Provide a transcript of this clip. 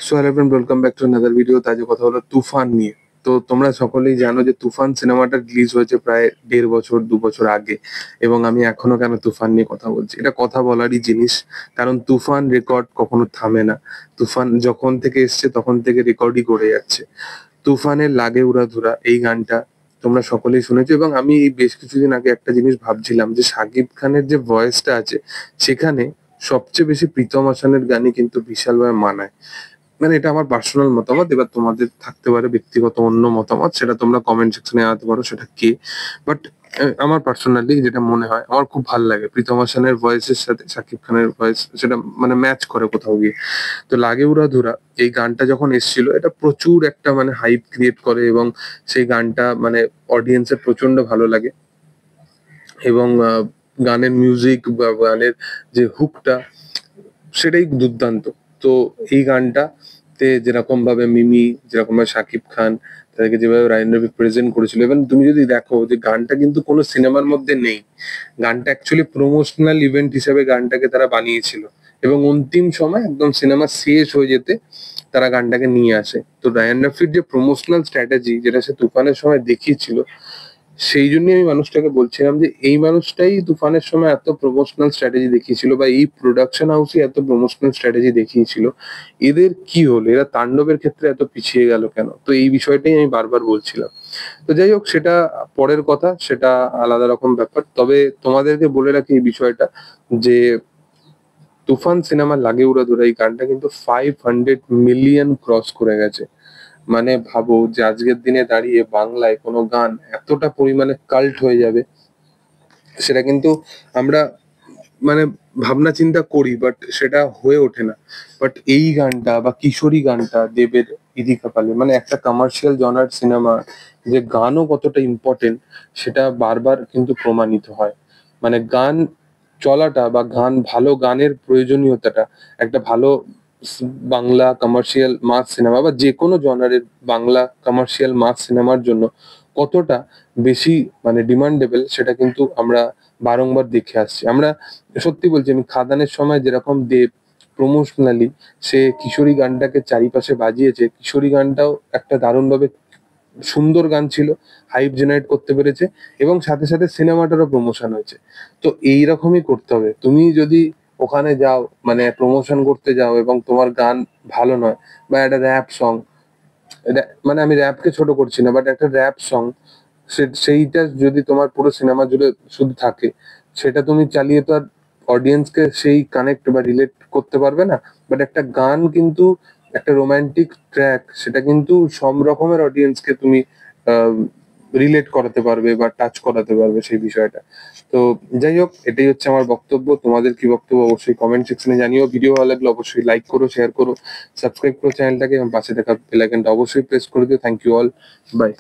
So hello friend, welcome back to another video. আজ কথা হলো তুফান নিয়ে। তো তোমরা সকলেই জানো যে তুফান সিনেমাটা রিলিজ হয়েছে প্রায় 1.5 বছর 2 বছর আগে, এবং আমি এখনো কেন তুফান নিয়ে কথা বলছি, এটা কথা বলারই জিনিস। কারণ তুফান রেকর্ড কখনো থামে না। তুফান যখন থেকে এসছে তখন থেকে রেকর্ডই করে যাচ্ছে। তুফানের লাগে উড়াধুরা এই গানটা তোমরা সকলেই শুনেছো, এবং আমি এই বেশ কিছুদিন আগে একটা জিনিস ভাবছিলাম যে শাকিব খানের যে ভয়েসটা আছে সেখানে সবচেয়ে বেশি প্রীতম হাসানের গানই কিন্তু বিশালভাবে মানায়। মানে এটা আমার পার্সোনাল মতামত, এবার তোমাদের থাকতে পারে ব্যক্তিগত অন্য মতামত, সেটা তোমরা কমেন্ট সেকশনে জানাতে পারো সেটা কে। বাট আমার পার্সোনালি যেটা মনে হয়, আমার খুব ভালো লাগে প্রীতম হাসানের ভয়েসের সাথে শাকিব খানের ভয়েস, সেটা মানে ম্যাচ করে কোথাও গিয়ে। তো লাগে উড়াধুরা এই গানটা যখন এসেছিল, এটা প্রচুর একটা মানে হাইপ ক্রিয়েট করে, এবং সেই গানটা মানে অডিয়েন্সের প্রচন্ড ভালো লাগে। এবং গানের মিউজিক বা গানের যে হুকটা সেটাই দুর্দান্ত। তো এই গানটাতে যেরকম ভাবে মিমি, যেরকম ভাবে শাকিব খান তাদেরকে যেভাবে রায়ন রবি প্রেজেন্ট করেছিল, এবং তুমি যদি দেখো যে গানটা কিন্তু কোনো সিনেমার মধ্যে নেই, গানটা অ্যাকচুয়ালি প্রমোশনাল ইভেন্ট হিসেবে গানটাকে তারা বানিয়েছিল, এবং অন্তিম সময় একদম সিনেমা শেষ হয়ে যেতে তারা গানটাকে নিয়ে আসে। তো রায়ান রাফির যে প্রমোশনাল স্ট্র্যাটেজি যেটা সে তুফানের সময় দেখিয়েছিল, সেই জন্যই আমি মানুষটাকে বলছিলাম যে এই মানুষটাই তুফানের সময় এত প্রমোশনাল স্ট্র্যাটেজি দেখিয়েছিল, বা এই প্রোডাকশন হাউসই এত প্রমোশনাল স্ট্র্যাটেজি দেখিয়েছিল। এদের কি হলো, এরা তাণ্ডবের ক্ষেত্রে এত পিছিয়ে গেল কেন? তো এই বিষয়টাই আমি বারবার বলছিলাম। তো যাই হোক, সেটা পরের কথা, সেটা আলাদা রকম ব্যাপার। তবে তোমাদেরকে বলে রাখি এই বিষয়টা, যে তুফান সিনেমা লাগে উড়াধুরা এই গানটা কিন্তু 500 মিলিয়ন ক্রস করে গেছে। মানে ভাবো যে আজকের দিনে দাঁড়িয়ে বাংলায় কোনো গান এতটা পরিমাণে কাল্ট হয়ে যাবে, সেটা কিন্তু আমরা মানে ভাবনা চিন্তা করি, বাট সেটা হয়ে ওঠে না। বাট এই গানটা বা কিশোরী গানটা দেবের ইদি কপালে, মানে একটা কমার্শিয়াল জনার সিনেমা, যে গানও কতটা ইম্পর্টেন্ট সেটা বারবার কিন্তু প্রমাণিত হয়। মানে গান চলাটা বা ভালো গানের প্রয়োজনীয়তাটা একটা ভালো বাংলা কমার্শিয়াল মাস সিনেমা বা যে কোনো জনারের বাংলা কমার্শিয়াল মাস সিনেমার জন্য কতটা বেশি মানে ডিমান্ডেবল, সেটা কিন্তু আমরা বারংবার দেখে আসছি। আমরা সত্যি বলছি, আমি খাদানের সময় যেরকম দেব প্রমোশনালি সে কিশোরী গানটাকে চারিপাশে বাজিয়েছে, কিশোরী গানটাও একটা দারুণভাবে সুন্দর গান ছিল, হাইপ জেনারেট করতে পেরেছে, এবং সাথে সাথে সিনেমাটারও প্রমোশন হয়েছে। তো এইরকমই করতে হবে। তুমি যদি ওখানে যাও মানে প্রমোশন করতে যাও এবং তোমার গান ভালো নয়, বা একটা র্যাপ সং, মানে আমি র্যাপকে ছোট করছি না, বাট একটা র্যাপ সং সেইটা যদি তোমার পুরো সিনেমা জুড়ে শুধু থাকে, সেটা তুমি চালিয়ে তো আর অডিয়েন্সকে সেই কানেক্ট বা রিলেট করতে পারবে না। বাট একটা গান কিন্তু, একটা রোমান্টিক ট্র্যাক, সেটা কিন্তু সব রকমের অডিয়েন্সকে তুমি রিলেট করাতে পারবে বা টাচ করাতে পারবে সেই বিষয়টা। তো যাই হোক, এটাই হচ্ছে আমার বক্তব্য। তোমাদের কি বক্তব্য অবশ্যই কমেন্ট সেকশনে জানিও। ভিডিও ভালো লাগলে অবশ্যই লাইক করো, শেয়ার করো, সাবস্ক্রাইব করো চ্যানেলটাকে, এবং পাশে থাকা বেল আইকনটা অবশ্যই প্রেস করে দিও। Thank you all, by.